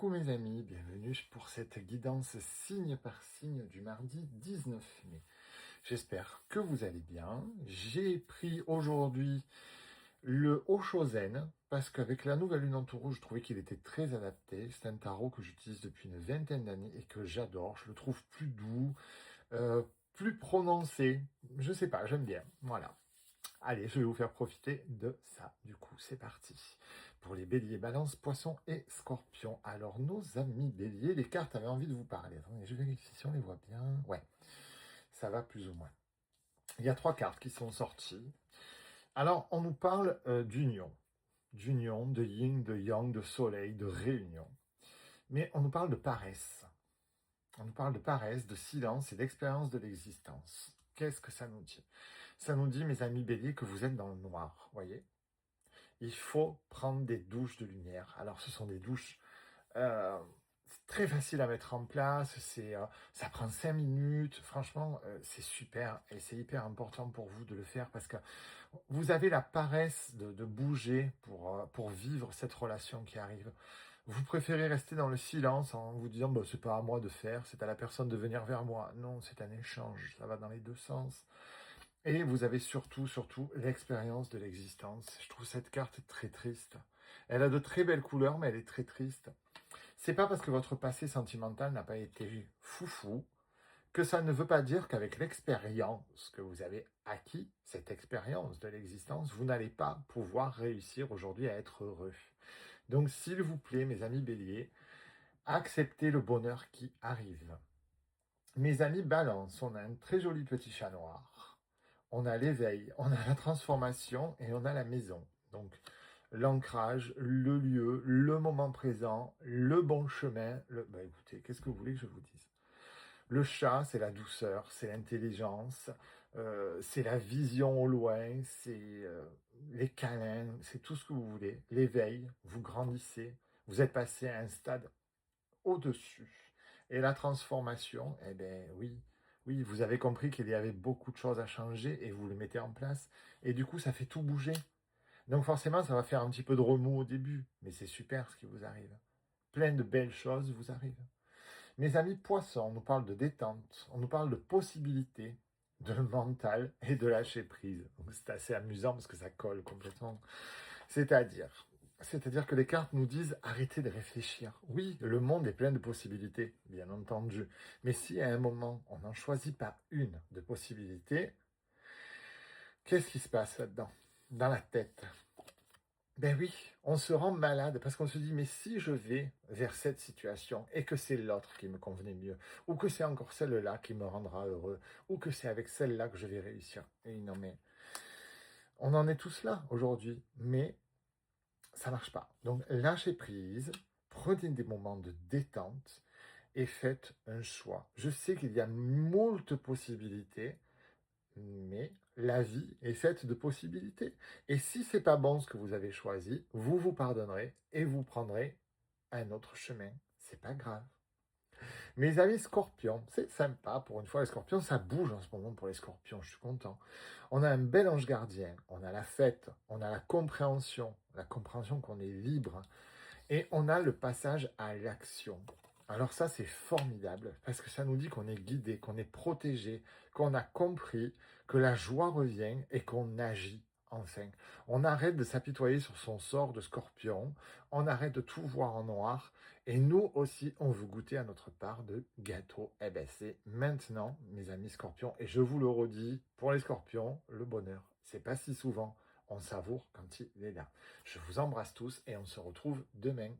Coucou mes amis, bienvenue pour cette guidance signe par signe du mardi 19 mai. J'espère que vous allez bien. J'ai pris aujourd'hui le Oshozen parce qu'avec la nouvelle lune en taureau, je trouvais qu'il était très adapté. C'est un tarot que j'utilise depuis une vingtaine d'années et que j'adore. Je le trouve plus doux, plus prononcé. Je sais pas, j'aime bien. Voilà. Allez, je vais vous faire profiter de ça. Du coup, c'est parti. Pour les béliers, balance, poissons et scorpions. Alors, nos amis béliers, les cartes avaient envie de vous parler. Attendez, je vérifie si on les voit bien. Ouais, ça va plus ou moins. Il y a 3 cartes qui sont sorties. Alors, on nous parle d'union. D'union, de yin, de yang, de soleil, de réunion. Mais on nous parle de paresse. On nous parle de paresse, de silence et d'expérience de l'existence. Qu'est-ce que ça nous dit? Ça nous dit, mes amis béliers, que vous êtes dans le noir, voyez? Il faut prendre des douches de lumière. Alors, ce sont des douches c'est très facile à mettre en place. Ça prend 5 minutes. Franchement, c'est super et c'est hyper important pour vous de le faire parce que vous avez la paresse de bouger pour vivre cette relation qui arrive. Vous préférez rester dans le silence en vous disant bah, c'est pas à moi de faire, c'est à la personne de venir vers moi. Non, c'est un échange, ça va dans les deux sens. Et vous avez surtout l'expérience de l'existence. Je trouve cette carte très triste. Elle a de très belles couleurs, mais elle est très triste. C'est pas parce que votre passé sentimental n'a pas été foufou que ça ne veut pas dire qu'avec l'expérience que vous avez acquis, cette expérience de l'existence, vous n'allez pas pouvoir réussir aujourd'hui à être heureux. Donc, s'il vous plaît, mes amis béliers, acceptez le bonheur qui arrive. Mes amis balance, on a un très joli petit chat noir. On a l'éveil, on a la transformation et on a la maison. Donc, l'ancrage, le lieu, le moment présent, le bon chemin. Bah écoutez, qu'est-ce que vous voulez que je vous dise? Le chat, c'est la douceur, c'est l'intelligence, c'est la vision au loin, c'est les câlins, c'est tout ce que vous voulez. L'éveil, vous grandissez, vous êtes passé à un stade au-dessus. Et la transformation, eh bien oui, oui, vous avez compris qu'il y avait beaucoup de choses à changer et vous le mettez en place. Et du coup, ça fait tout bouger. Donc forcément, ça va faire un petit peu de remous au début, mais c'est super ce qui vous arrive. Plein de belles choses vous arrivent. Mes amis poissons, on nous parle de détente, on nous parle de possibilités, de mental et de lâcher prise. Donc c'est assez amusant parce que ça colle complètement. C'est-à-dire que les cartes nous disent arrêtez de réfléchir. Oui, le monde est plein de possibilités, bien entendu. Mais si à un moment on n'en choisit pas une de possibilités, qu'est-ce qui se passe là-dedans? Dans la tête. Ben oui, on se rend malade parce qu'on se dit, mais si je vais vers cette situation et que c'est l'autre qui me convenait mieux, ou que c'est encore celle-là qui me rendra heureux, ou que c'est avec celle-là que je vais réussir. Et non, mais on en est tous là aujourd'hui, mais ça marche pas. Donc lâchez prise, prenez des moments de détente et faites un choix. Je sais qu'il y a moult possibilités, mais la vie est faite de possibilités. Et si c'est pas bon ce que vous avez choisi, vous vous pardonnerez et vous prendrez un autre chemin. C'est pas grave. Mes amis scorpions, c'est sympa pour une fois. Les scorpions, ça bouge en ce moment pour les scorpions. Je suis content. On a un bel ange gardien. On a la fête. On a la compréhension. La compréhension qu'on est libre. Et on a le passage à l'action. Alors ça, c'est formidable, parce que ça nous dit qu'on est guidé, qu'on est protégé, qu'on a compris, que la joie revient et qu'on agit enfin. On arrête de s'apitoyer sur son sort de scorpion, on arrête de tout voir en noir, et nous aussi, on veut goûter à notre part de gâteau. Eh bien, c'est maintenant, mes amis scorpions, et je vous le redis, pour les scorpions, le bonheur, c'est pas si souvent. On savoure quand il est là. Je vous embrasse tous et on se retrouve demain.